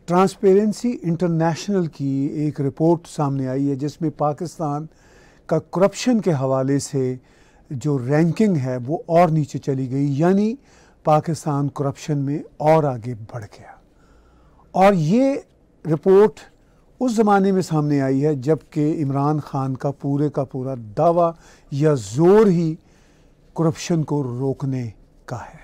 Transparency international की एक report सामने आई है जिसमें पाकिस्तान का करप्शन के हवाले से जो रैंकिंग है वो और नीचे चली गई, यानी पाकिस्तान करप्शन में और आगे बढ़ गया। और ये रिपोर्ट उस ज़माने में सामने आई है जबकि इमरान खान का पूरा दावा या ज़ोर ही करप्शन को रोकने का है।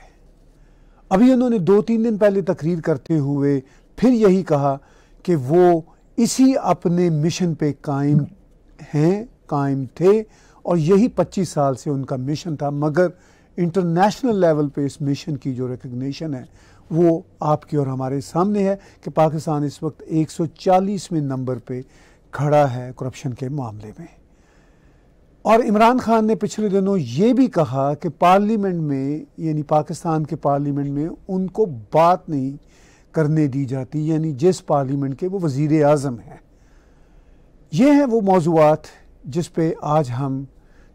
अभी उन्होंने 2-3 दिन पहले तकरीर करते हुए फिर यही कहा कि वो इसी अपने मिशन पे कायम थे और यही 25 साल से उनका मिशन था, मगर इंटरनेशनल लेवल पे इस मिशन की जो रिकग्निशन है वो आपके और हमारे सामने है कि पाकिस्तान इस वक्त 140वें नंबर पे खड़ा है करप्शन के मामले में। और इमरान खान ने पिछले दिनों ये भी कहा कि पार्लियामेंट में, यानी पाकिस्तान के पार्लियामेंट में उनको बात नहीं करने दी जाती, यानी जिस पार्लियामेंट के वो वज़ीर आज़म हैं। ये हैं वो मौज़ूआत जिस पे आज हम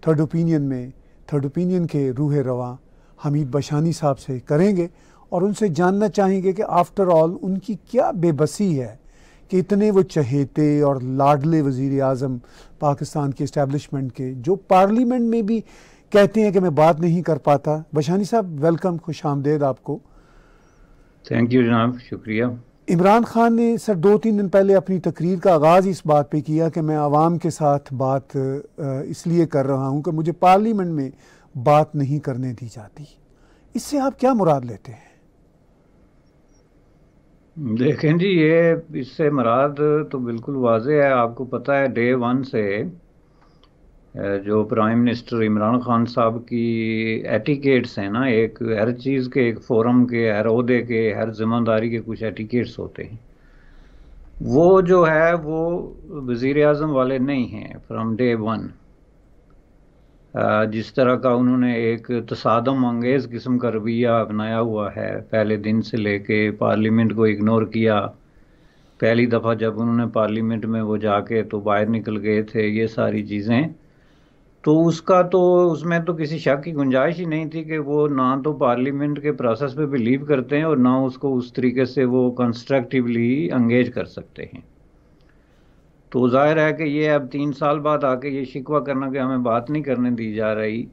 थर्ड ओपिनियन के रूह रवा हमीद बशानी साहब से करेंगे और उनसे जानना चाहेंगे कि आफ्टर ऑल उनकी क्या बेबसी है कि इतने वो चहेते और लाडले वज़ीर आज़म पाकिस्तान के इस्टेब्लिशमेंट के, जो पार्लियामेंट में भी कहते हैं कि मैं बात नहीं कर पाता। बशानी साहब, वेलकम, खुश आमदेद आपको। थैंक यू जनाब, शुक्रिया। इमरान खान ने सर 2-3 दिन पहले अपनी तकरीर का आगाज़ इस बात पे किया कि मैं आवाम के साथ बात इसलिए कर रहा हूँ कि मुझे पार्लियामेंट में बात नहीं करने दी जाती। इससे आप क्या मुराद लेते हैं? देखें जी, ये इससे मुराद तो बिल्कुल वाज़ेह है। आपको पता है डे 1 से जो प्राइम मिनिस्टर इमरान खान साहब की एटिकेट्स हैं ना, एक हर चीज़ के, एक फोरम के, हर ओहदे के, हर जिम्मेदारी के कुछ एटिकेट्स होते हैं। वो जो है वो वज़ीर आज़म वाले नहीं हैं फ्रॉम डे 1। जिस तरह का उन्होंने एक तसादम अंगेज़ किस्म का रवैया अपनाया हुआ है, पहले दिन से लेके पार्लियामेंट को इग्नोर किया। पहली दफ़ा जब उन्होंने पार्लियामेंट में वो जाके तो बाहर निकल गए थे, ये सारी चीज़ें, तो उसमें तो किसी शक की गुंजाइश ही नहीं थी कि वो ना तो पार्लियामेंट के प्रोसेस पे बिलीव करते हैं और ना उसको उस तरीके से वो कंस्ट्रक्टिवली एंगेज कर सकते हैं। तो जाहिर है कि ये अब 3 साल बाद आके ये शिकवा करना कि हमें बात नहीं करने दी जा रही,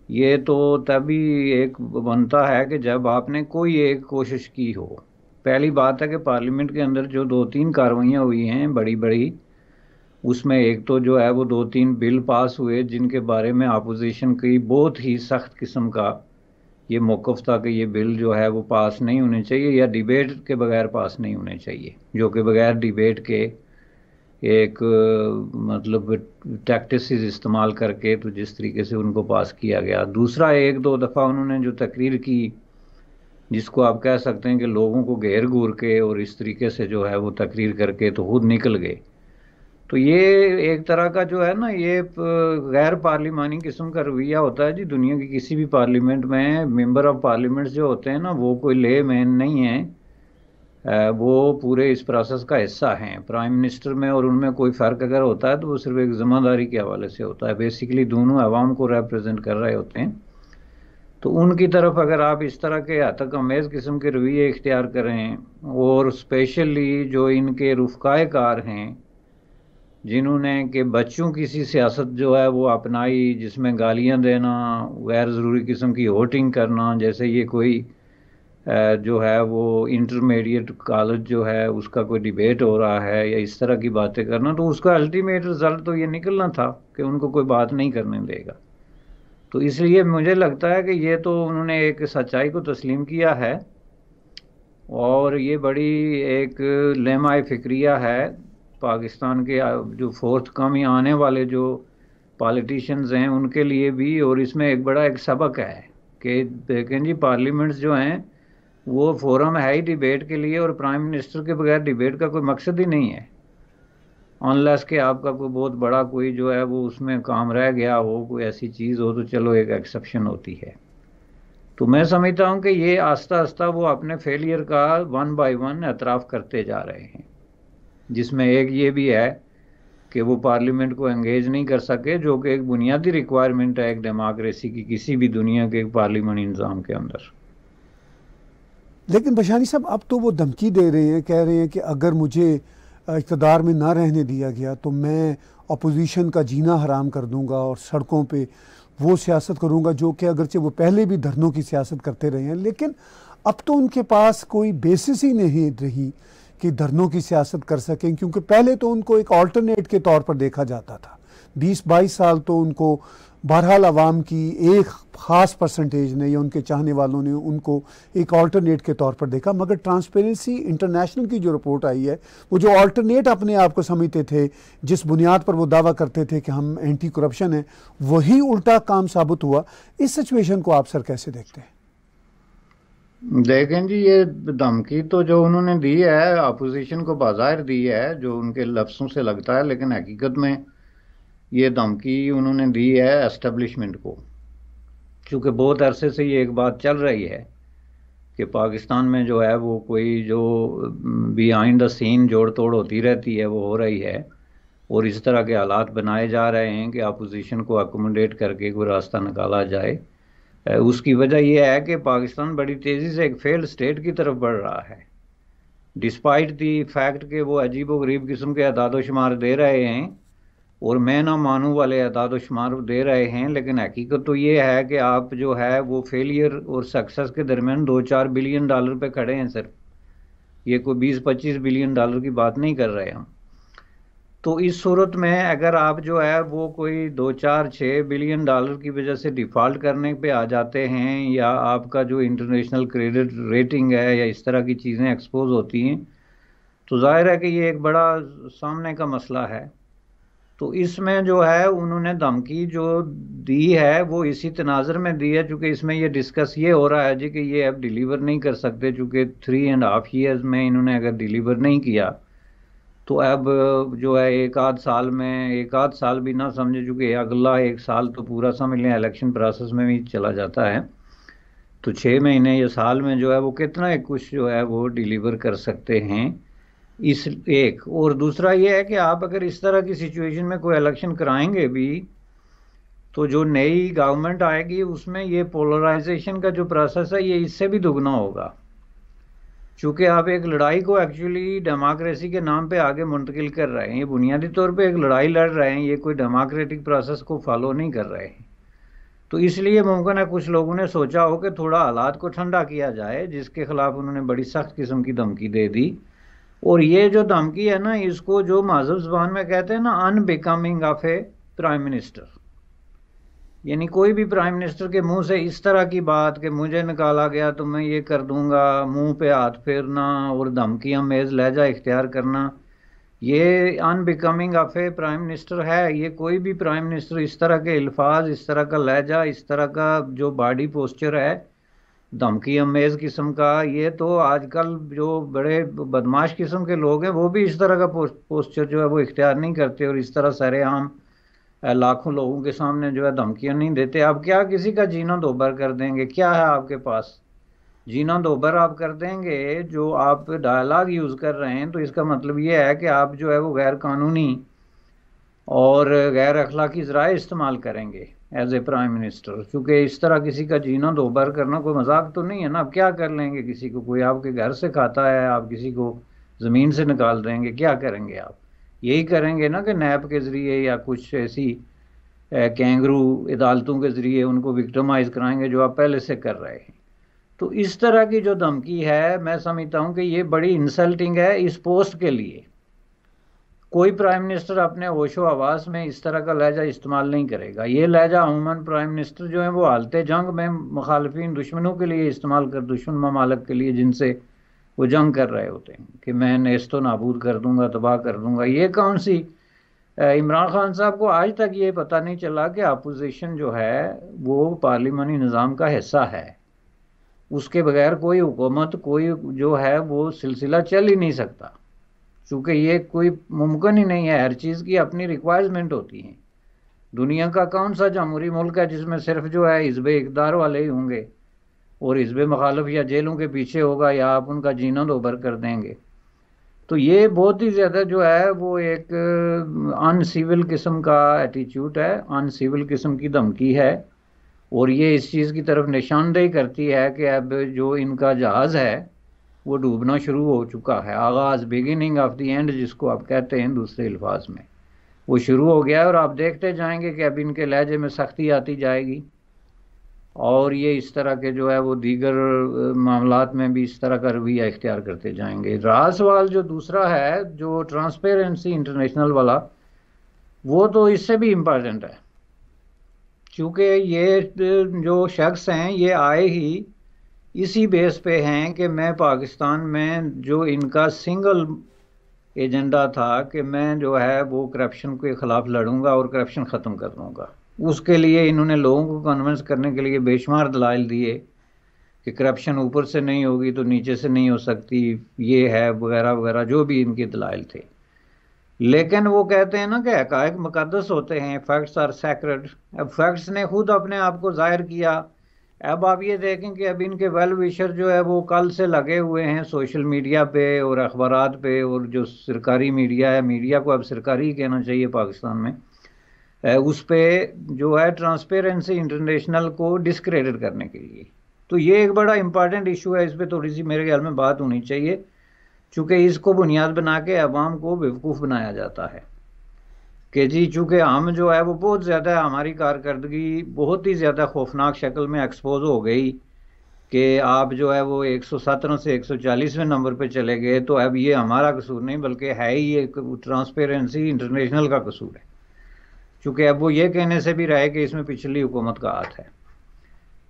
ये तो तभी एक बनता है कि जब आपने कोई एक कोशिश की हो। पहली बात है कि पार्लियामेंट के अंदर जो 2-3 कार्रवाइयाँ हुई हैं बड़ी बड़ी, उसमें एक तो जो है वो 2-3 बिल पास हुए जिनके बारे में अपोजिशन की बहुत ही सख्त किस्म का ये मौक़िफ़ था कि ये बिल जो है वो पास नहीं होने चाहिए या डिबेट के बगैर पास नहीं होने चाहिए, जो कि बगैर डिबेट के एक मतलब टैक्टिस इस्तेमाल करके तो जिस तरीके से उनको पास किया गया। दूसरा, 1-2 दफ़ा उन्होंने जो तकरीर की, जिसको आप कह सकते हैं कि लोगों को घेर घूर के और इस तरीके से जो है वो तकरीर करके तो खुद निकल गए। तो ये एक तरह का जो है ना, ये गैर पार्लिमानी किस्म का रवैया होता है जी। दुनिया की किसी भी पार्लियामेंट में मेंबर ऑफ पार्लियामेंट जो होते हैं ना, वो कोई ले मैन नहीं है, वो पूरे इस प्रोसेस का हिस्सा हैं। प्राइम मिनिस्टर में और उनमें कोई फ़र्क अगर होता है तो वो सिर्फ एक ज़िम्मेदारी के हवाले से होता है। बेसिकली दोनों अवाम को रिप्रेजेंट कर रहे होते हैं। तो उनकी तरफ अगर आप इस तरह के हतक अमेज़ किस्म के रवैये इख्तियार करें, और स्पेशली जो इनके रुफ़काए कार हैं जिन्होंने कि बच्चों की सी सियासत जो है वो अपनाई, जिसमें गालियां देना, गैर ज़रूरी किस्म की वोटिंग करना, जैसे ये कोई जो है वो इंटरमीडिएट कॉलेज जो है उसका कोई डिबेट हो रहा है या इस तरह की बातें करना, तो उसका अल्टीमेट रिज़ल्ट तो ये निकलना था कि उनको कोई बात नहीं करने देगा। तो इसलिए मुझे लगता है कि ये तो उन्होंने एक सच्चाई को तस्लीम किया है और ये बड़ी एक लेमाए फ़िक्रिया है पाकिस्तान के जो फोर्थ कम या आने वाले जो पॉलिटिशियंस हैं उनके लिए भी। और इसमें एक बड़ा एक सबक है कि देखें जी, पार्लियामेंट्स जो हैं वो फोरम है ही डिबेट के लिए, और प्राइम मिनिस्टर के बगैर डिबेट का कोई मकसद ही नहीं है, अनलेस कि आपका कोई बहुत बड़ा कोई जो है वो उसमें काम रह गया हो, कोई ऐसी चीज़ हो, तो चलो एक एक्सेप्शन होती है। तो मैं समझता हूँ कि ये आस्ता आस्ता वो अपने फेलियर का 1 बाय 1 एतराफ़ करते जा रहे हैं, जिसमें एक ये भी है कि वो पार्लियामेंट को एंगेज नहीं कर सके, जो कि एक बुनियादी रिक्वायरमेंट है एक डेमोक्रेसी की, किसी भी दुनिया के पार्लियामेंट निज़ाम के अंदर। लेकिन बशानी साहब अब तो वो धमकी दे रहे हैं, कह रहे हैं कि अगर मुझे इक़्तिदार में ना रहने दिया गया तो मैं अपोजिशन का जीना हराम कर दूंगा और सड़कों पे वो सियासत करूंगा जो कि अगरचे वो पहले भी धरनों की सियासत करते रहे हैं, लेकिन अब तो उनके पास कोई बेसिस ही नहीं रही कि धरनों की सियासत कर सकें, क्योंकि पहले तो उनको एक ऑल्टरनेट के तौर पर देखा जाता था। 20-22 साल तो उनको बहरहाल अवाम की एक ख़ास परसेंटेज ने या उनके चाहने वालों ने उनको एक ऑल्टरनेट के तौर पर देखा, मगर ट्रांसपेरेंसी इंटरनेशनल की जो रिपोर्ट आई है वो जो ऑल्टरनेट अपने आप को समझते थे, जिस बुनियाद पर वो दावा करते थे कि हम एंटी करप्शन हैं, वही उल्टा काम साबित हुआ। इस सिचुएशन को आप सर कैसे देखते हैं? देखें जी, ये धमकी तो जो उन्होंने दी है अपोजिशन को बाज़ाहिर दी है, जो उनके लफ्ज़ों से लगता है, लेकिन हकीकत में ये धमकी उन्होंने दी है एस्टेब्लिशमेंट को। क्योंकि बहुत अरसे से ये एक बात चल रही है कि पाकिस्तान में जो है वो कोई जो बिहाइंड द सीन जोड़ तोड़ होती रहती है वो हो रही है, और इस तरह के हालात बनाए जा रहे हैं कि अपोजिशन को अकोमोडेट करके कोई रास्ता निकाला जाए। उसकी वजह यह है कि पाकिस्तान बड़ी तेज़ी से एक फेल्ड स्टेट की तरफ बढ़ रहा है, डिस्पाइट दी फैक्ट कि वो अजीब व गरीब किस्म के अदाद शुमार दे रहे हैं और मैं ना मानू वाले अदाद शुमार दे रहे हैं। लेकिन हकीकत तो ये है कि आप जो है वो फेलियर और सक्सेस के दरमियान 2-4 बिलियन डॉलर पे खड़े हैं सिर्फ, ये कोई 20-25 बिलियन डॉलर की बात नहीं कर रहे हम। तो इस सूरत में अगर आप जो है वो कोई 2-4-6 बिलियन डॉलर की वजह से डिफ़ॉल्ट करने पे आ जाते हैं, या आपका जो इंटरनेशनल क्रेडिट रेटिंग है या इस तरह की चीज़ें एक्सपोज होती हैं, तो जाहिर है कि ये एक बड़ा सामने का मसला है। तो इसमें जो है उन्होंने धमकी जो दी है वो इसी तनाज़र में दी है, चूँकि इसमें ये डिस्कस ये हो रहा है जी कि ये अब डिलीवर नहीं कर सकते, चूँकि 3.5 ईयर्स में इन्होंने अगर डिलीवर नहीं किया तो अब जो है एक आध साल में, एक आध साल भी ना समझे, चूँकि अगला एक साल तो पूरा समझ लें इलेक्शन प्रोसेस में भी चला जाता है, तो 6 महीने या साल में जो है वो कितना एक कुछ जो है वो डिलीवर कर सकते हैं। इस एक और दूसरा ये है कि आप अगर इस तरह की सिचुएशन में कोई इलेक्शन कराएंगे भी तो जो नई गवर्नमेंट आएगी उसमें ये पोलराइजेशन का जो प्रोसेस है ये इससे भी दुगना होगा, चूँकि आप एक लड़ाई को एक्चुअली डेमोक्रेसी के नाम पे आगे मुंतकिल कर रहे हैं। ये बुनियादी तौर पे एक लड़ाई लड़ रहे हैं, ये कोई डेमोक्रेटिक प्रोसेस को फॉलो नहीं कर रहे हैं। तो इसलिए मुमकिन है कुछ लोगों ने सोचा हो कि थोड़ा हालात को ठंडा किया जाए, जिसके खिलाफ उन्होंने बड़ी सख्त किस्म की धमकी दे दी। और ये जो धमकी है ना, इसको जो महज़ूब ज़बान में कहते हैं ना, unbecoming of A prime minister, यानी कोई भी प्राइम मिनिस्टर के मुंह से इस तरह की बात कि मुझे निकाला गया तो मैं ये कर दूंगा, मुंह पे हाथ फेरना और धमकियां मेज लहजा इख्तियार करना, ये unbecoming of A prime minister है। ये कोई भी प्राइम मिनिस्टर इस तरह के अल्फाज, इस तरह का लहजा, इस तरह का जो बॉडी पोस्चर है धमकी अमेज किस्म का, ये तो आजकल जो बड़े बदमाश किस्म के लोग हैं वो भी इस तरह का पोस्चर जो है वो इख्तियार नहीं करते और इस तरह सरेआम लाखों लोगों के सामने जो है धमकियां नहीं देते। आप क्या किसी का जीना दोबर कर देंगे? क्या है आपके पास? जीना दोबर आप कर देंगे। जो आप डायलॉग यूज़ कर रहे हैं तो इसका मतलब ये है कि आप जो है वो गैर कानूनी और गैर अखलाकी ज़राए इस्तेमाल करेंगे एज ए प्राइम मिनिस्टर, क्योंकि इस तरह किसी का जीना दोबार करना कोई मजाक तो नहीं है ना। आप क्या कर लेंगे किसी को? कोई आपके घर से खाता है, आप किसी को ज़मीन से निकाल देंगे, क्या करेंगे आप? यही करेंगे ना कि नैब के ज़रिए या कुछ ऐसी कैंगरू अदालतों के ज़रिए उनको विक्टिमाइज़ कराएंगे जो आप पहले से कर रहे हैं। तो इस तरह की जो धमकी है मैं समझता हूँ कि ये बड़ी इंसल्टिंग है इस पोस्ट के लिए। कोई प्राइम मिनिस्टर अपने होशो हवास में इस तरह का लहजा इस्तेमाल नहीं करेगा। ये लहजा अमूमन प्राइम मिनिस्टर जो है वो हालते जंग में मुखालफिन दुश्मनों के लिए इस्तेमाल कर, दुश्मन ममालिक के लिए जिनसे वो जंग कर रहे होते हैं कि मैं नेस्तो नाबूद कर दूंगा, तबाह कर दूंगा। ये कौन सी इमरान खान साहब को आज तक ये पता नहीं चला कि अपोजिशन जो है वो पार्लिमानी निज़ाम का हिस्सा है, उसके बगैर कोई हुकूमत, कोई जो है वो सिलसिला चल ही नहीं सकता, चूँकि ये कोई मुमकिन ही नहीं है। हर चीज़ की अपनी रिक्वायरमेंट होती है। दुनिया का कौन सा जमहूरी मुल्क है जिसमें सिर्फ जो है हिज़्ब इक़्तिदार वाले ही होंगे और हिज़्ब मुखालिफ या जेलों के पीछे होगा या आप उनका जीना दोबर कर देंगे? तो ये बहुत ही ज़्यादा जो है वो एक अनसिविल किस्म का एटीट्यूड है, अनसिविल किस्म की धमकी है, और ये इस चीज़ की तरफ निशानदेही करती है कि अब जो इनका जहाज़ है वो डूबना शुरू हो चुका है। आगाज, बिगिनिंग ऑफ द एंड जिसको आप कहते हैं दूसरे अल्फाज में, वो शुरू हो गया है। और आप देखते जाएंगे कि अब इनके लहजे में सख्ती आती जाएगी और ये इस तरह के जो है वो दीगर मामलात में भी इस तरह का रवैया इख्तियार करते जाएंगे। रहा सवाल जो दूसरा है, जो ट्रांसपेरेंसी इंटरनेशनल वाला, वो तो इससे भी इम्पोर्टेंट है, क्योंकि ये जो शख्स हैं ये आए ही इसी बेस पे हैं कि मैं पाकिस्तान में जो इनका सिंगल एजेंडा था कि मैं जो है वो करप्शन के ख़िलाफ़ लड़ूंगा और करप्शन ख़त्म कर दूंगा, उसके लिए इन्होंने लोगों को कन्विंस करने के लिए बेशुमार दलाइल दिए कि करप्शन ऊपर से नहीं होगी तो नीचे से नहीं हो सकती, ये है वगैरह वगैरह, जो भी इनके दलाइल थे। लेकिन वो कहते हैं ना कि हक़ाइक़ मुक़द्दस होते हैं, फैक्ट्स आर सैक्रेड। अब फैक्ट्स ने खुद अपने आप को ज़ाहिर किया। अब आप ये देखें कि अब इनके वेल विशर जो है वो कल से लगे हुए हैं सोशल मीडिया पे और अखबारात पे, और जो सरकारी मीडिया है, मीडिया को अब सरकारी ही कहना चाहिए पाकिस्तान में, उस पे जो है ट्रांसपेरेंसी इंटरनेशनल को डिस्क्रेडिट करने के लिए। तो ये एक बड़ा इंपॉर्टेंट इशू है, इस पर थोड़ी सी मेरे ख्याल में बात होनी चाहिए, चूँकि इसको बुनियाद बना के अवाम को बेवकूफ़ बनाया जाता है कि जी चूँकि हम जो है वो बहुत ज़्यादा, हमारी कारकर्दगी बहुत ही ज़्यादा खौफनाक शक्ल में एक्सपोज हो गई कि आप जो है वो 117 से 140वें नंबर पे चले गए, तो अब ये हमारा कसूर नहीं बल्कि है ही ये ट्रांसपेरेंसी इंटरनेशनल का कसूर है, क्योंकि अब वो ये कहने से भी रहे कि इसमें पिछली हुकूमत का हाथ है।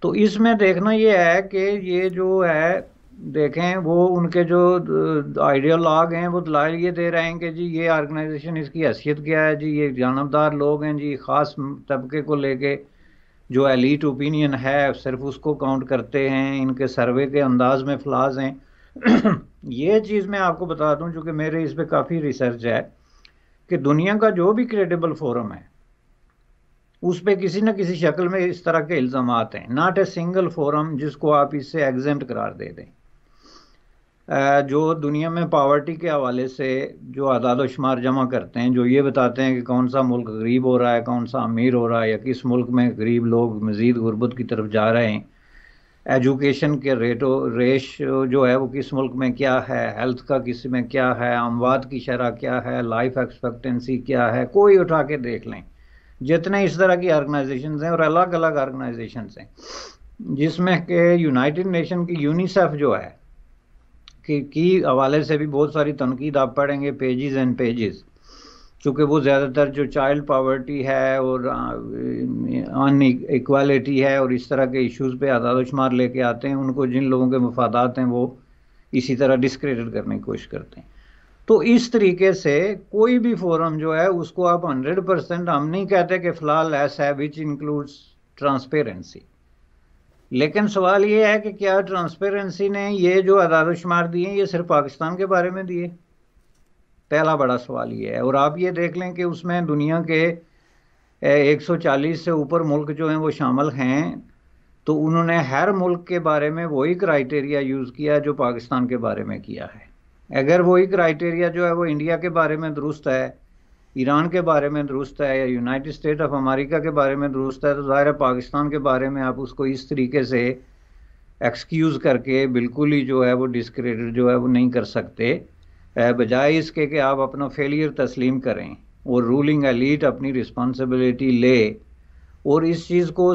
तो इसमें देखना ये है कि ये जो है, देखें वो उनके जो आइडियोलॉग हैं वो दलाइल ये दे रहे हैं कि जी ये ऑर्गेनाइजेशन, इसकी हैसियत क्या है जी, ये जानबदार लोग हैं जी, ख़ास तबके को लेके जो एलीट ओपिनियन है सिर्फ उसको काउंट करते हैं, इनके सर्वे के अंदाज में फ्लाज हैं। ये चीज़ मैं आपको बता दूं, चूँकि मेरे इस पर काफ़ी रिसर्च है, कि दुनिया का जो भी क्रेडिबल फोरम है उस पर किसी न किसी शक्ल में इस तरह के इल्ज़ामात हैं। नॉट ए सिंगल फोरम जिसको आप इससे एग्जेम्प्ट करार दे दें। जो दुनिया में पावर्टी के हवाले से जो आदाद शुमार जमा करते हैं, जो ये बताते हैं कि कौन सा मुल्क गरीब हो रहा है, कौन सा अमीर हो रहा है, या किस मुल्क में गरीब लोग मज़ीद गुर्बत की तरफ जा रहे हैं, एजुकेशन के रेश जो है वो किस मुल्क में क्या है, हेल्थ का किस में क्या है, अमवात की शरह क्या है, लाइफ एक्सपेक्टेंसी क्या है, कोई उठा के देख लें जितने इस तरह की ऑर्गेनाइजेशंस हैं, और अलग अलग ऑर्गेनाइजेशंस हैं, जिसमें कि यूनाइटेड नेशन की यूनिसेफ जो है की हवाले से भी बहुत सारी तनकीद आप पढ़ेंगे, पेजेस एंड पेजेस, चूँकि वो ज़्यादातर जो चाइल्ड पावर्टी है और अनइक्वालिटी है और इस तरह के इश्यूज़ पे आदाद शुमार लेके आते हैं, उनको जिन लोगों के मफादात हैं वो इसी तरह डिस्क्रेडिट करने की कोशिश करते हैं। तो इस तरीके से कोई भी फोरम जो है उसको आप 100%, हम नहीं कहते कि फ़िलहाल ऐसा है विच इंक्लूड्स ट्रांसपेरेंसी, लेकिन सवाल ये है कि क्या ट्रांसपेरेंसी ने ये जो आदाद शुमार दिए ये सिर्फ पाकिस्तान के बारे में दिए? पहला बड़ा सवाल ये है। और आप ये देख लें कि उसमें दुनिया के 140 से ऊपर मुल्क जो हैं वो शामिल हैं, तो उन्होंने हर मुल्क के बारे में वही क्राइटेरिया यूज़ किया जो पाकिस्तान के बारे में किया है। अगर वही क्राइटेरिया जो है वो इंडिया के बारे में दुरुस्त है, ईरान के बारे में दुरुस्त है, या यूनाइटेड स्टेट ऑफ अमेरिका के बारे में दुरुस्त है, तो ज़ाहिर है पाकिस्तान के बारे में आप उसको इस तरीके से एक्सक्यूज़ करके बिल्कुल ही जो है वो डिस्क्रेडिट जो है वो नहीं कर सकते, बजाय इसके कि आप अपना फेलियर तस्लीम करें और रूलिंग एलीट अपनी रिस्पॉन्सिबिलिटी ले और इस चीज़ को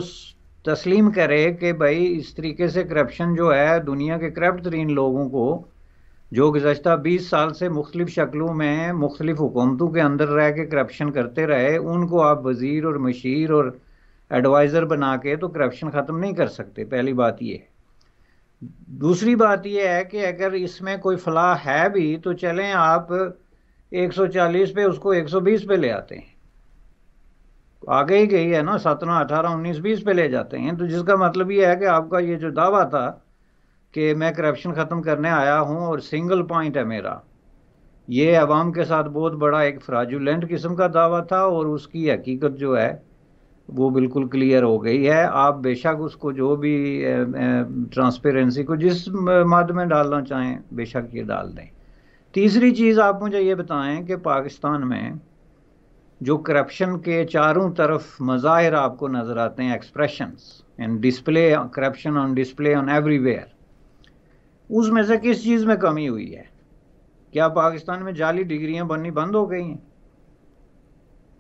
तस्लीम करे कि भाई इस तरीके से करप्शन जो है दुनिया के करप्ट तरीन लोगों को, जो गुज़श्ता 20 साल से मुख्तलिफ शक्लों में मुख्तलिफ हुकूमतों के अंदर रह के करप्शन करते रहे, उनको आप वज़ीर और मशीर और एडवाइज़र बना के तो करप्शन ख़त्म नहीं कर सकते। पहली बात ये है। दूसरी बात यह है कि अगर इसमें कोई फलाह है भी तो चलें आप 140 पे उसको 120 पे ले आते हैं, आगे ही गई है ना, 17, 18, 19, 20 पे ले जाते हैं, तो जिसका मतलब ये है कि आपका ये जो दावा था कि मैं करप्शन ख़त्म करने आया हूँ और सिंगल पॉइंट है मेरा, ये अवाम के साथ बहुत बड़ा एक फ्राजुलेंट किस्म का दावा था और उसकी हकीकत जो है वो बिल्कुल क्लियर हो गई है। आप बेशक उसको जो भी ट्रांसपेरेंसी को जिस माध्यम में डालना चाहें बेशक ये डाल दें। तीसरी चीज़ आप मुझे ये बताएं कि पाकिस्तान में जो करप्शन के चारों तरफ मज़ाहिर आपको नज़र आते हैं, expressions and display, corruption on display on everywhere, उसमें से किस चीज़ में कमी हुई है? क्या पाकिस्तान में जाली डिग्रियां बननी बंद हो गई हैं?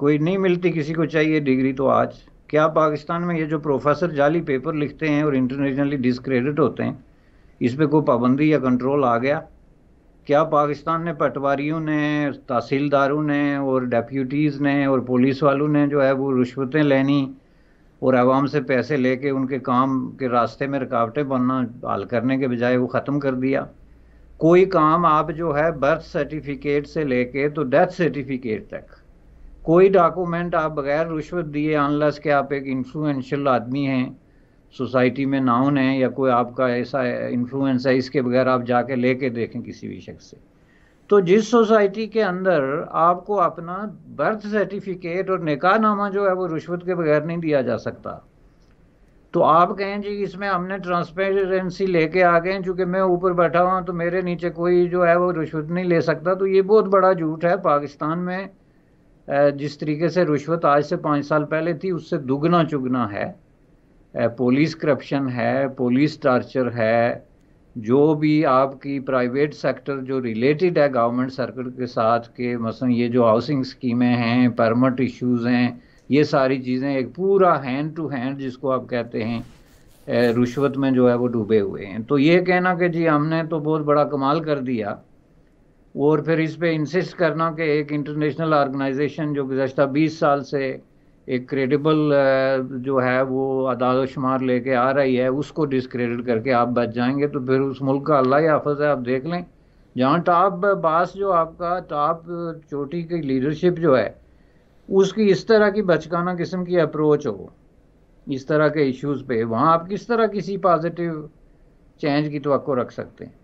कोई नहीं मिलती, किसी को चाहिए डिग्री तो आज। क्या पाकिस्तान में ये जो प्रोफेसर जाली पेपर लिखते हैं और इंटरनेशनली डिस्क्रेडिट होते हैं, इस पे कोई पाबंदी या कंट्रोल आ गया? क्या पाकिस्तान ने पटवारियों ने, तहसीलदारों ने और डेप्यूटीज़ ने और पुलिस वालों ने जो है वो रिश्वतें लेनी और आवाम से पैसे लेके उनके काम के रास्ते में रुकावटें बनना हल करने के बजाय वो ख़त्म कर दिया? कोई काम आप जो है बर्थ सर्टिफिकेट से लेके तो डेथ सर्टिफिकेट तक, कोई डॉक्यूमेंट आप बगैर रिश्वत दिए, अनलेस कि आप एक इन्फ्लुएंशियल आदमी हैं, सोसाइटी में नाउन है या कोई आपका ऐसा इन्फ्लुएंस है, इसके बगैर आप जाके लेके देखें किसी भी शख्स से। तो जिस सोसाइटी के अंदर आपको अपना बर्थ सर्टिफिकेट और निकाहनामा जो है वो रिश्वत के बगैर नहीं दिया जा सकता, तो आप कहें जी इसमें हमने ट्रांसपेरेंसी लेके आ गए, चूंकि मैं ऊपर बैठा हुआ तो मेरे नीचे कोई जो है वो रिश्वत नहीं ले सकता, तो ये बहुत बड़ा झूठ है। पाकिस्तान में जिस तरीके से रिश्वत आज से 5 साल पहले थी उससे दुगना चुगना है। पुलिस करप्शन है, पुलिस टार्चर है, जो भी आपकी प्राइवेट सेक्टर जो रिलेटेड है गवर्नमेंट सर्कल के साथ के, मसलन ये जो हाउसिंग स्कीमें हैं, परमिट इश्यूज हैं, ये सारी चीज़ें एक पूरा हैंड टू हैंड जिसको आप कहते हैं रिश्वत में जो है वो डूबे हुए हैं। तो ये कहना कि जी हमने तो बहुत बड़ा कमाल कर दिया और फिर इस पे इंसिस्ट करना कि एक इंटरनेशनल ऑर्गेनाइजेशन जो गुज़श्ता 20 साल से एक क्रेडिबल जो है वो अदाद शुमार लेके आ रही है, उसको डिस्क्रेडिट करके आप बच जाएंगे, तो फिर उस मुल्क का अल्लाह ही हाफ़िज़ है। आप देख लें जहाँ टॉप बास जो आपका टॉप चोटी की लीडरशिप जो है उसकी इस तरह की बचकाना किस्म की अप्रोच हो इस तरह के इश्यूज़ पे, वहाँ आप किस तरह किसी पॉजिटिव चेंज की तवक्को रख सकते हैं?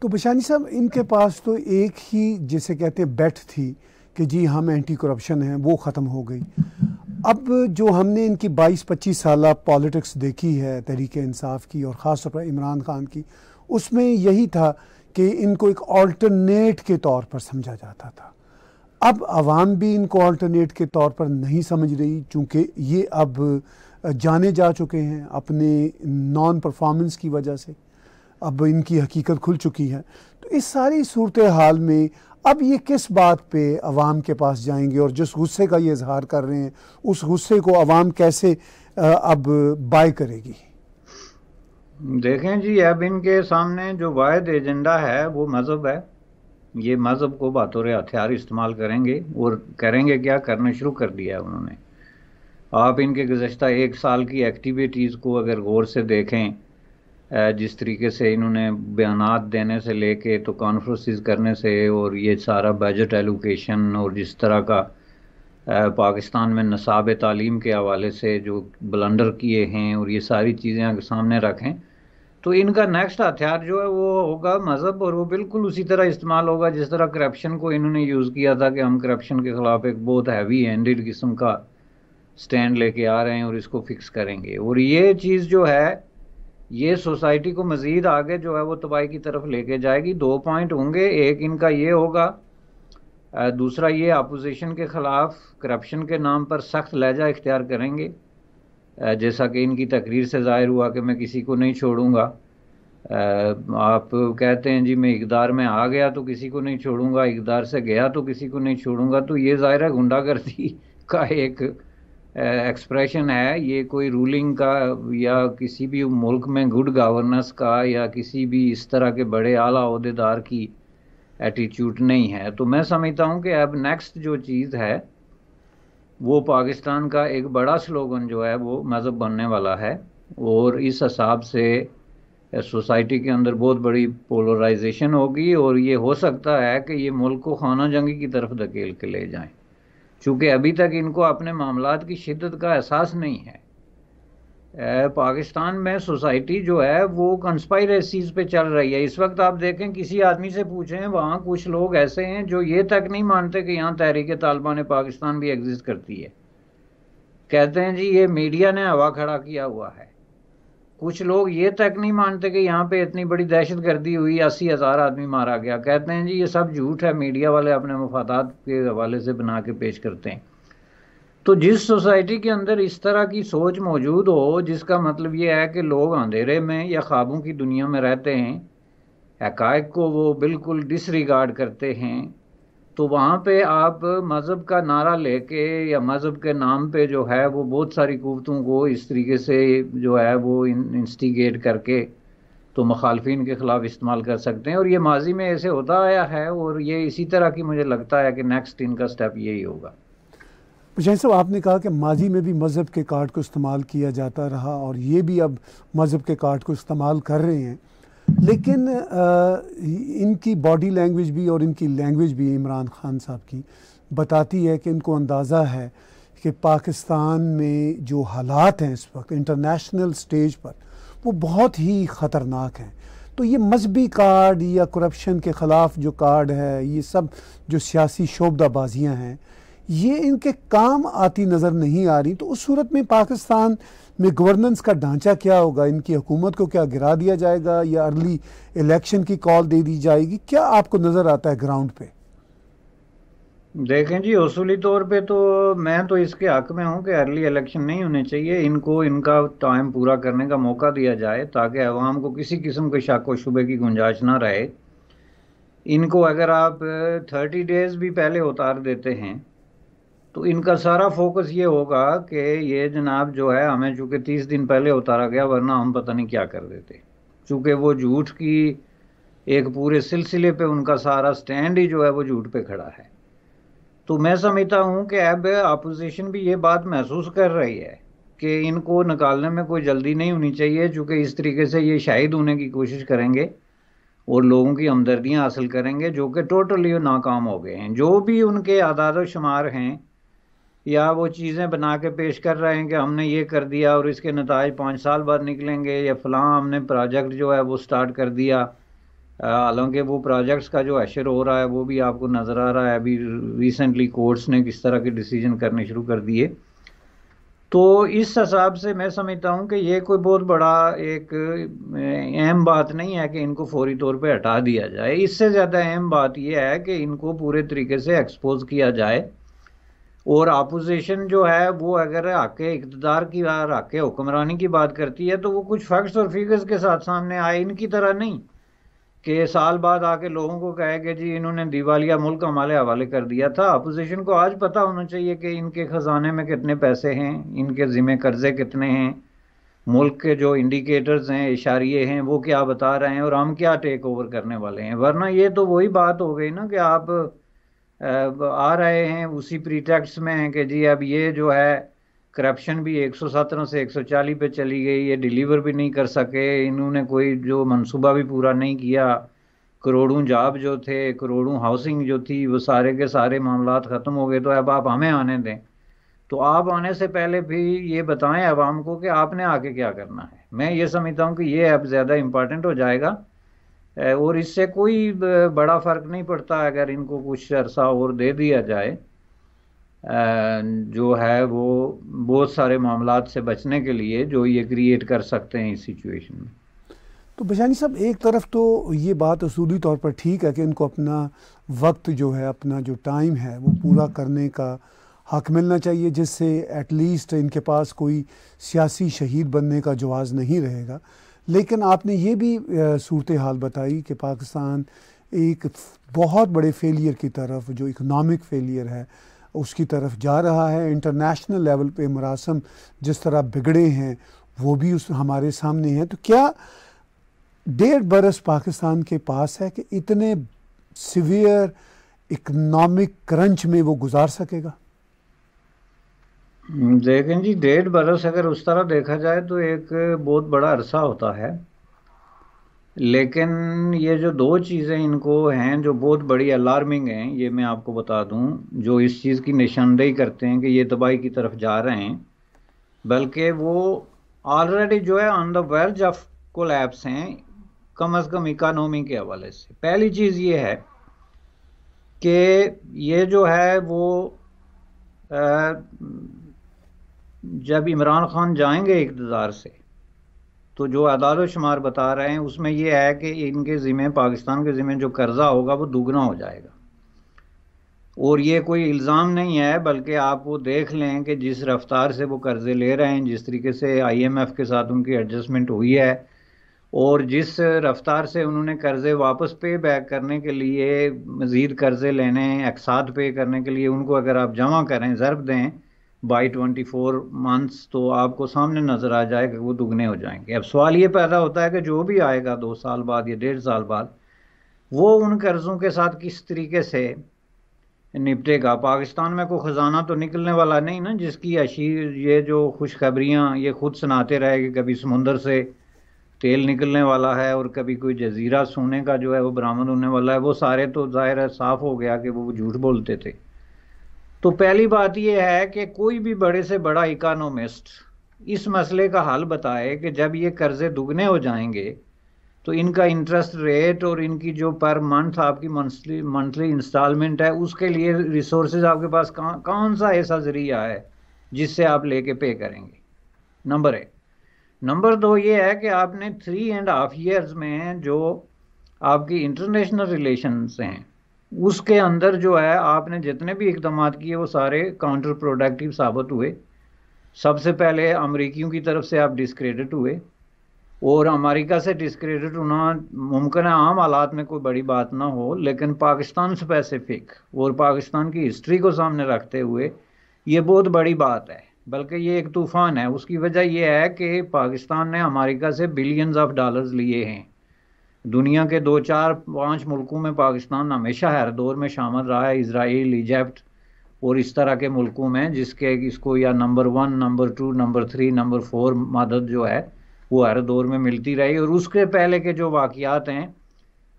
तो बशानी साहब, इनके पास तो एक ही जिसे कहते हैं बेट थी कि जी हम एंटी करप्शन हैं, वो ख़त्म हो गई। अब जो हमने इनकी 22-25 साल पॉलिटिक्स देखी है तहरीक इंसाफ की और ख़ास तौर पर इमरान खान की, उसमें यही था कि इनको एक ऑल्टरनेट के तौर पर समझा जाता था। अब आवाम भी इनको ऑल्टरनेट के तौर पर नहीं समझ रही, चूँकि ये अब जाने जा चुके हैं अपने नॉन परफॉर्मेंस की वजह से, अब इनकी हकीकत खुल चुकी है। तो इस सारी सूरत हाल में अब ये किस बात पे अवाम के पास जाएंगे और जिस गुस्से का ये इजहार कर रहे हैं उस गुस्से को अवाम कैसे अब बाय करेगी? देखें जी, अब इनके सामने जो वाहिद एजेंडा है वो मज़हब है। ये मज़हब को बतौर हथियार इस्तेमाल करेंगे और करेंगे क्या, करना शुरू कर दिया है उन्होंने। आप इनके गुज़श्ता 1 साल की एक्टिविटीज़ को अगर गौर से देखें, जिस तरीके से इन्होंने बयानात देने से लेके तो कॉन्फ्रेंसेस करने से और ये सारा बजट एलोकेशन और जिस तरह का पाकिस्तान में नसाब तालीम के हवाले से जो ब्लंडर किए हैं और ये सारी चीज़ें अगर सामने रखें, तो इनका नेक्स्ट हथियार जो है वो होगा मज़हब, और वो बिल्कुल उसी तरह इस्तेमाल होगा जिस तरह करप्शन को इन्होंने यूज़ किया था कि हम करप्शन के ख़िलाफ़ एक बहुत हैवी हैंडेड किस्म का स्टैंड लेके आ रहे हैं और इसको फिक्स करेंगे। और ये चीज़ जो है ये सोसाइटी को मज़ीद आगे जो है वो तबाही की तरफ लेके जाएगी। 2 पॉइंट होंगे, एक इनका ये होगा, दूसरा ये अपोजिशन के ख़िलाफ़ करप्शन के नाम पर सख्त लहजा इख्तियार करेंगे, जैसा कि इनकी तकरीर से ज़ाहिर हुआ कि मैं किसी को नहीं छोड़ूंगा। आप कहते हैं जी मैं इक़्तिदार में आ गया तो किसी को नहीं छोड़ूंगा, इक़्तिदार से गया तो किसी को नहीं छोड़ूंगा, तो ये ज़ाहिर है गुंडागर्दी का एक एक्सप्रेशन है। ये कोई रूलिंग का या किसी भी मुल्क में गुड गवर्नेंस का या किसी भी इस तरह के बड़े आला ओहदेदार की एटीट्यूड नहीं है। तो मैं समझता हूँ कि अब नेक्स्ट जो चीज़ है वो पाकिस्तान का एक बड़ा स्लोगन जो है वो मज़हब बनने वाला है, और इस हिसाब से सोसाइटी के अंदर बहुत बड़ी पोलराइजेशन होगी और ये हो सकता है कि ये मुल्क को खाना जंगी की तरफ धकेल के ले जाएं, चूँकि अभी तक इनको अपने मामलात की शिद्दत का एहसास नहीं है। पाकिस्तान में सोसाइटी जो है वो कंस्पायरेसीज पे चल रही है। इस वक्त आप देखें, किसी आदमी से पूछें, वहाँ कुछ लोग ऐसे हैं जो ये तक नहीं मानते कि यहाँ तहरीक तालिबान पाकिस्तान भी एग्जिस्ट करती है। कहते हैं जी ये मीडिया ने हवा खड़ा किया हुआ है। कुछ लोग ये तक नहीं मानते कि यहाँ पे इतनी बड़ी दहशतगर्दी हुई, 80,000 आदमी मारा गया। कहते हैं जी ये सब झूठ है, मीडिया वाले अपने मफादात के हवाले से बना के पेश करते हैं। तो जिस सोसाइटी के अंदर इस तरह की सोच मौजूद हो, जिसका मतलब ये है कि लोग अंधेरे में या ख्वाबों की दुनिया में रहते हैं, हकायक को वो बिल्कुल डिसरिगार्ड करते हैं, तो वहाँ पे आप मज़हब का नारा लेके या मज़हब के नाम पे जो है वो बहुत सारी कुव्वतों को इस तरीके से जो है वो इंस्टिगेट करके तो मुखालफिन के ख़िलाफ़ इस्तेमाल कर सकते हैं। और ये माजी में ऐसे होता आया है, और ये इसी तरह की मुझे लगता है कि नेक्स्ट इनका स्टेप यही होगा। मुझे साहब, आपने कहा कि माजी में भी मज़हब के कार्ड को इस्तेमाल किया जाता रहा और ये भी अब मज़हब के कार्ड को इस्तेमाल कर रहे हैं, लेकिन इनकी बॉडी लैंग्वेज भी और इनकी लैंग्वेज भी इमरान खान साहब की बताती है कि इनको अंदाज़ा है कि पाकिस्तान में जो हालात हैं इस वक्त इंटरनेशनल स्टेज पर वो बहुत ही ख़तरनाक हैं। तो ये मजहबी कार्ड या करप्शन के ख़िलाफ़ जो कार्ड है, ये सब जो सियासी शोबदाबाजियाँ हैं, ये इनके काम आती नज़र नहीं आ रही। तो उस सूरत में पाकिस्तान में गवर्नेंस का ढांचा क्या होगा? इनकी हुकूमत को क्या गिरा दिया जाएगा या अर्ली इलेक्शन की कॉल दे दी जाएगी? क्या आपको नज़र आता है ग्राउंड पे? देखें जी, उसूली तौर पे तो मैं तो इसके हक में हूँ कि अर्ली इलेक्शन नहीं होने चाहिए। इनको इनका टाइम पूरा करने का मौका दिया जाए ताकि अवाम को किसी किस्म के शक व शुबे की गुंजाइश ना रहे। इनको अगर आप 30 डेज भी पहले उतार देते हैं तो इनका सारा फोकस ये होगा कि ये जनाब जो है, हमें चूंकि 30 दिन पहले उतारा गया वरना हम पता नहीं क्या कर देते। चूंकि वो झूठ की एक पूरे सिलसिले पे उनका सारा स्टैंड ही जो है वो झूठ पे खड़ा है। तो मैं समझता हूँ कि अब अपोजिशन भी ये बात महसूस कर रही है कि इनको निकालने में कोई जल्दी नहीं होनी चाहिए, चूंकि इस तरीके से ये शाहिद होने की कोशिश करेंगे और लोगों की हमदर्दियाँ हासिल करेंगे, जो कि टोटली नाकाम हो गए हैं। जो भी उनके आदाद शुमार हैं या वो चीज़ें बना के पेश कर रहे हैं कि हमने ये कर दिया और इसके नताज 5 साल बाद निकलेंगे, या फलां हमने प्रोजेक्ट जो है वो स्टार्ट कर दिया, हालांकि वो प्रोजेक्ट्स का जो अशर हो रहा है वो भी आपको नज़र आ रहा है। अभी रिसेंटली कोर्ट्स ने किस तरह के डिसीजन करने शुरू कर दिए। तो इस हिसाब से मैं समझता हूँ कि ये कोई बहुत बड़ा एक अहम बात नहीं है कि इनको फौरी तौर पे हटा दिया जाए। इससे ज़्यादा अहम बात यह है कि इनको पूरे तरीके से एक्सपोज किया जाए, और अपोजिशन जो है वो अगर आके इक़्तिदार की और आके हुक्मरानी की बात करती है तो वो कुछ फैक्ट्स और फिगर्स के साथ सामने आए, इनकी तरह नहीं कि साल बाद आके लोगों को कहे कि जी इन्होंने दिवालिया मुल्क हमारे हवाले कर दिया था। अपोजिशन को आज पता होना चाहिए कि इनके खजाने में कितने पैसे हैं, इनके ज़िम्मे कर्जे कितने हैं, मुल्क के जो इंडिकेटर्स हैं, इशारिये हैं, वो क्या बता रहे हैं और हम क्या टेक ओवर करने वाले हैं। वरना ये तो वही बात हो गई ना कि आप आ रहे हैं उसी प्रीटेक्स्ट में हैं कि जी अब ये जो है करप्शन भी 117 से 140 पे चली गई, ये डिलीवर भी नहीं कर सके, इन्होंने कोई जो मंसूबा भी पूरा नहीं किया, करोड़ों जॉब जो थे, करोड़ों हाउसिंग जो थी, वो सारे के सारे मामलात ख़त्म हो गए, तो अब आप हमें आने दें। तो आप आने से पहले भी ये बताएं अवाम को कि आपने आके क्या करना है। मैं ये समझता हूँ कि ये अब ज़्यादा इम्पोर्टेंट हो जाएगा, और इससे कोई बड़ा फ़र्क नहीं पड़ता अगर इनको कुछ अरसा और दे दिया जाए जो है वो बहुत सारे मामलात से बचने के लिए जो ये क्रिएट कर सकते हैं इस सिचुएशन में। तो बशानी साहब, एक तरफ तो ये बात असूली तौर पर ठीक है कि इनको अपना वक्त जो है, अपना जो टाइम है वो पूरा करने का हक मिलना चाहिए, जिससे एटलीस्ट इनके पास कोई सियासी शहीद बनने का जवाज़ नहीं रहेगा। लेकिन आपने ये भी सूरत हाल बताई कि पाकिस्तान एक बहुत बड़े फेलियर की तरफ, जो इकनॉमिक फेलियर है, उसकी तरफ जा रहा है। इंटरनेशनल लेवल पे मरासम जिस तरह बिगड़े हैं वो भी उस हमारे सामने हैं। तो क्या 1.5 बरस पाकिस्तान के पास है कि इतने सिवियर इकनॉमिक क्रंच में वो गुजार सकेगा? देखें जी, 1.5 बरस अगर उस तरह देखा जाए तो एक बहुत बड़ा अरसा होता है, लेकिन ये जो दो चीज़ें इनको हैं जो बहुत बड़ी अलार्मिंग हैं, ये मैं आपको बता दूं, जो इस चीज़ की निशानदेही करते हैं कि ये तबाही की तरफ जा रहे हैं, बल्कि वो ऑलरेडी जो है on the verge of collapse हैं, कम अज़ कम इकानमी के हवाले से। पहली चीज़ ये है कि ये जो है वो जब इमरान खान जाएंगे इक़्तिदार से तो जो आदाद शुमार बता रहे हैं उसमें यह है कि इनके ज़िम्मे, पाकिस्तान के ज़िम्मे जो कर्जा होगा वो दुगना हो जाएगा। और ये कोई इल्ज़ाम नहीं है, बल्कि आप वो देख लें कि जिस रफ्तार से वो कर्जे ले रहे हैं, जिस तरीके से आईएमएफ के साथ उनकी एडजस्टमेंट हुई है, और जिस रफ्तार से उन्होंने कर्जे वापस पे बैक करने के लिए, मजीद कर्जे लेने, अकसात पे करने के लिए, उनको अगर आप जमा करें, ज़र्ब दें बाई 24 मंथ्स, तो आपको सामने नज़र आ जाएगा कि वो दुगने हो जाएंगे। अब सवाल ये पैदा होता है कि जो भी आएगा 2 साल बाद या 1.5 साल बाद, वो उन कर्जों के साथ किस तरीके से निपटेगा। पाकिस्तान में कोई खजाना तो निकलने वाला नहीं ना, जिसकी अशीर ये जो खुशखबरियां ये खुद सुनाते रहे कि कभी समुंदर से तेल निकलने वाला है और कभी कोई जजीरा सोने का जो है वो बरामद होने वाला है, वो सारे तो जाहिर है साफ हो गया कि वो झूठ बोलते थे। तो पहली बात यह है कि कोई भी बड़े से बड़ा इकोनॉमिस्ट इस मसले का हल बताए कि जब ये कर्जे दुगने हो जाएंगे तो इनका इंटरेस्ट रेट और इनकी जो पर मंथ आपकी मंथली मंथली इंस्टॉलमेंट है, उसके लिए रिसोर्सेज आपके पास कौन सा ऐसा जरिया है जिससे आप लेके पे करेंगे। नंबर एक। नंबर दो ये है कि आपने 3.5 years में जो आपकी इंटरनेशनल रिलेशंस हैं उसके अंदर जो है आपने जितने भी इकदाम किए वो सारे काउंटर प्रोडक्टिव साबित हुए। सबसे पहले अमरीकियों की तरफ से आप डिस्क्रेडिट हुए, और अमेरिका से डिस्क्रेडिट होना मुमकिन है आम हालात में कोई बड़ी बात ना हो, लेकिन पाकिस्तान स्पेसिफिक और पाकिस्तान की हिस्ट्री को सामने रखते हुए ये बहुत बड़ी बात है, बल्कि ये एक तूफान है। उसकी वजह यह है कि पाकिस्तान ने अमेरिका से बिलियंस ऑफ डॉलर्स लिए हैं। दुनिया के 2 4 5 मुल्कों में पाकिस्तान हमेशा हर दौर में शामिल रहा है, इसराइल, इजिप्ट और इस तरह के मुल्कों में, जिसके इसको या नंबर 1, नंबर 2, नंबर 3, नंबर 4 मदद जो है वो हर दौर में मिलती रही। और उसके पहले के जो वाक़यात हैं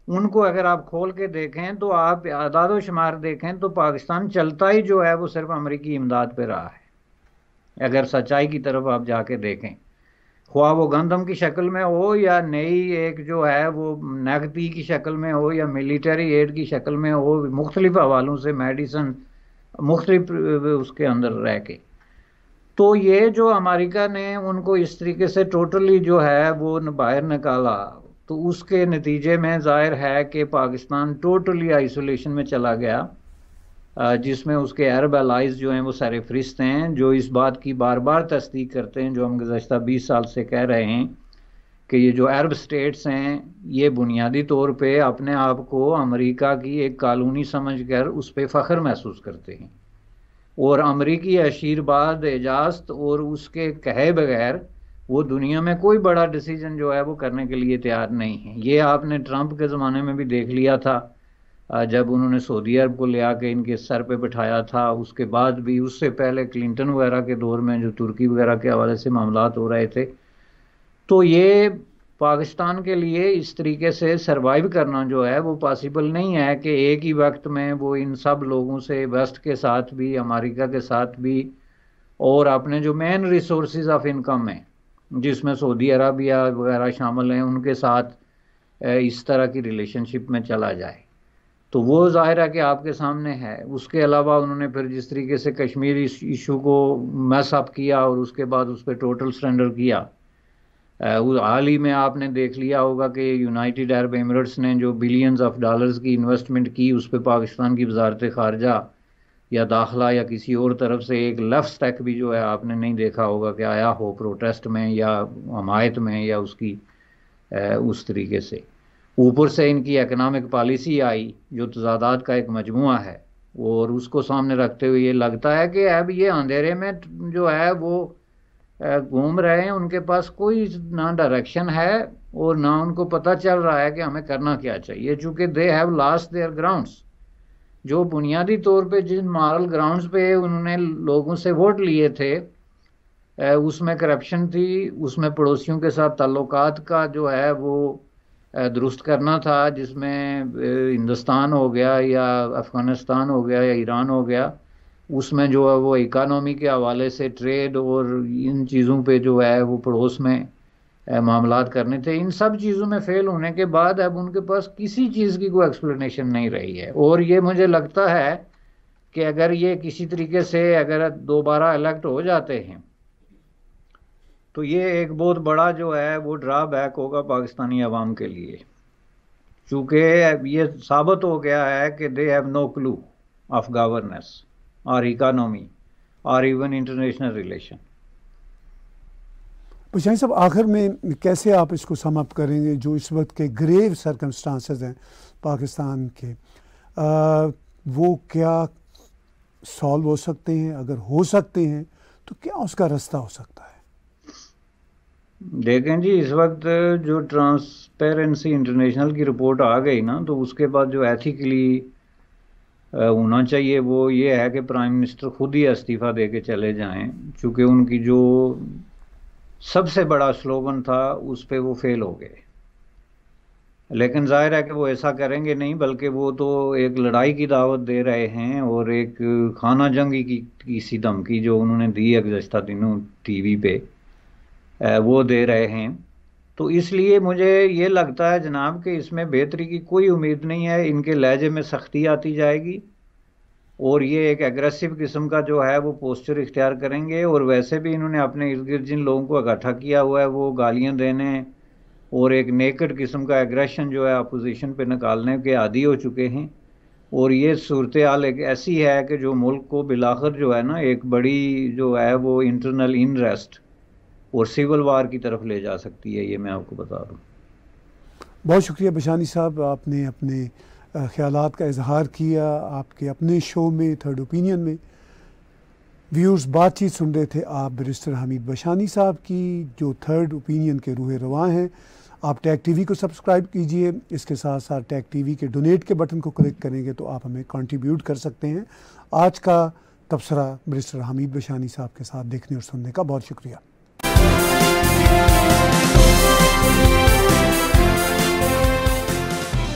उनको अगर आप खोल के देखें तो आप आदाद शुमार देखें तो पाकिस्तान चलता ही जो है वो सिर्फ अमरीकी इमदाद पे रहा है। अगर सच्चाई की तरफ आप जाके देखें, ख्वाह वो गंदम की शक्ल में हो या नई एक जो है वो नकदी की शक्ल में हो या मिलिट्री एड की शक्ल में हो, मुख्तलिफ हवालों से मेडिसन मुख्तलिफ उसके अंदर रह के, तो ये जो अमेरिका ने उनको इस तरीके से टोटली जो है वो बाहर निकाला, तो उसके नतीजे में जाहिर है कि पाकिस्तान टोटली आइसोलेशन में चला गया, जिसमें उसके अरब अलाइज जो हैं वो सारे फरिश्त हैं, जो इस बात की बार बार तस्दीक करते हैं जो हम गुज़श्ता 20 साल से कह रहे हैं कि ये जो अरब स्टेट्स हैं ये बुनियादी तौर पे अपने आप को अमेरिका की एक कॉलोनी समझकर उस पर फ़ख्र महसूस करते हैं, और अमरीकी आशीर्वाद, इजाज़त और उसके कहे बगैर वो दुनिया में कोई बड़ा डिसीजन जो है वो करने के लिए तैयार नहीं है। ये आपने ट्रंप के ज़माने में भी देख लिया था, जब उन्होंने सऊदी अरब को ले आके इनके सर पे बिठाया था। उसके बाद भी, उससे पहले क्लिंटन वगैरह के दौर में जो तुर्की वगैरह के हवाले से मामलात हो रहे थे, तो ये पाकिस्तान के लिए इस तरीके से सरवाइव करना जो है वो पॉसिबल नहीं है कि एक ही वक्त में वो इन सब लोगों से, वेस्ट के साथ भी, अमेरिका के साथ भी, और अपने जो मेन रिसोर्सेज ऑफ इनकम हैं जिसमें सऊदी अरबिया वगैरह शामिल हैं उनके साथ इस तरह की रिलेशनशिप में चला जाए। तो वो जाहिर है कि आपके सामने है। उसके अलावा उन्होंने फिर जिस तरीके से कश्मीर इशू को मैस अप किया और उसके बाद उस पर टोटल सरेंडर किया, हाल ही में आपने देख लिया होगा कि यूनाइटेड अरब एमिरेट्स ने जो बिलियंस ऑफ डॉलर्स की इन्वेस्टमेंट की, उस पर पाकिस्तान की वजारत खारजा या दाखिला या किसी और तरफ से एक लफ्ज़ तक भी जो है आपने नहीं देखा होगा कि आया हो प्रोटेस्ट में या हमायत में या उसकी उस तरीके से। ऊपर से इनकी इकनॉमिक पॉलिसी आई जो तजादात का एक मजमुआ है, और उसको सामने रखते हुए ये लगता है कि अब ये अंधेरे में जो है वो घूम रहे हैं, उनके पास कोई ना डायरेक्शन है और ना उनको पता चल रहा है कि हमें करना क्या चाहिए, चूँकि they have lost their grounds. जो बुनियादी तौर पे जिन मॉरल ग्राउंड्स पे उन्होंने लोगों से वोट लिए थे, उसमें करप्शन थी, उसमें पड़ोसियों के साथ ताल्लुकात का जो है वो दुरुस्त करना था, जिसमें हिंदुस्तान हो गया या अफ़गानिस्तान हो गया या ईरान हो गया, उसमें जो है वो इकानॉमी के हवाले से ट्रेड और इन चीज़ों पे जो है वो पड़ोस में मामलात करने थे। इन सब चीज़ों में फेल होने के बाद अब उनके पास किसी चीज़ की कोई एक्सप्लेनेशन नहीं रही है। और ये मुझे लगता है कि अगर ये किसी तरीके से अगर दोबारा इलेक्ट हो जाते हैं तो ये एक बहुत बड़ा जो है वो ड्रॉबैक होगा पाकिस्तानी अवाम के लिए, चूँकि ये साबित हो गया है कि they have no clue. of governance or economy or even international relation. Bashani साहब, आखिर में कैसे आप इसको सम अप करेंगे जो इस वक्त के ग्रेव सर्कमस्टांसेस हैं पाकिस्तान के, वो क्या सॉल्व हो सकते हैं? अगर हो सकते हैं तो क्या उसका रास्ता हो सकता है? देखें जी, इस वक्त जो ट्रांसपेरेंसी इंटरनेशनल की रिपोर्ट आ गई ना, तो उसके बाद जो एथिकली होना चाहिए वो ये है कि प्राइम मिनिस्टर खुद ही इस्तीफ़ा दे के चले जाएं, चूँकि उनकी जो सबसे बड़ा स्लोगन था उस पे वो फेल हो गए। लेकिन जाहिर है कि वो ऐसा करेंगे नहीं, बल्कि वो तो एक लड़ाई की दावत दे रहे हैं और एक खाना जंगी की सी धमकी जो उन्होंने दी है गुज़श्ता दिनों टीवी पे, वो दे रहे हैं। तो इसलिए मुझे ये लगता है जनाब कि इसमें बेहतरी की कोई उम्मीद नहीं है। इनके लहजे में सख्ती आती जाएगी और ये एक एग्रेसिव किस्म का जो है वो पोस्चर इख्तियार करेंगे। और वैसे भी इन्होंने अपने इर्द गिर्द जिन लोगों को इकट्ठा किया हुआ है वो गालियां देने और एक नेकेड किस्म का एग्रेशन जो है अपोजिशन पे निकालने के आदी हो चुके हैं। और ये सूरत हाल एक ऐसी है कि जो मुल्क को बिलाखिर जो है ना एक बड़ी जो है वो इंटरनल अनरेस्ट और सिविल वार की तरफ ले जा सकती है, ये मैं आपको बता दूँ। बहुत शुक्रिया बशानी साहब, आपने अपने ख्यालात का इजहार किया आपके अपने शो में थर्ड ओपिनियन में। व्यूअर्स, बातचीत सुन रहे थे आप बैरिस्टर हमीद बशानी साहब की, जो थर्ड ओपिनियन के रूह रवां हैं। आप टैग टीवी को सब्सक्राइब कीजिए, इसके साथ साथ टैग टीवी के डोनेट के बटन को क्लिक करेंगे तो आप हमें कंट्रीब्यूट कर सकते हैं। आज का तबसरा बैरिस्टर हमीद बशानी साहब के साथ देखने और सुनने का बहुत शुक्रिया।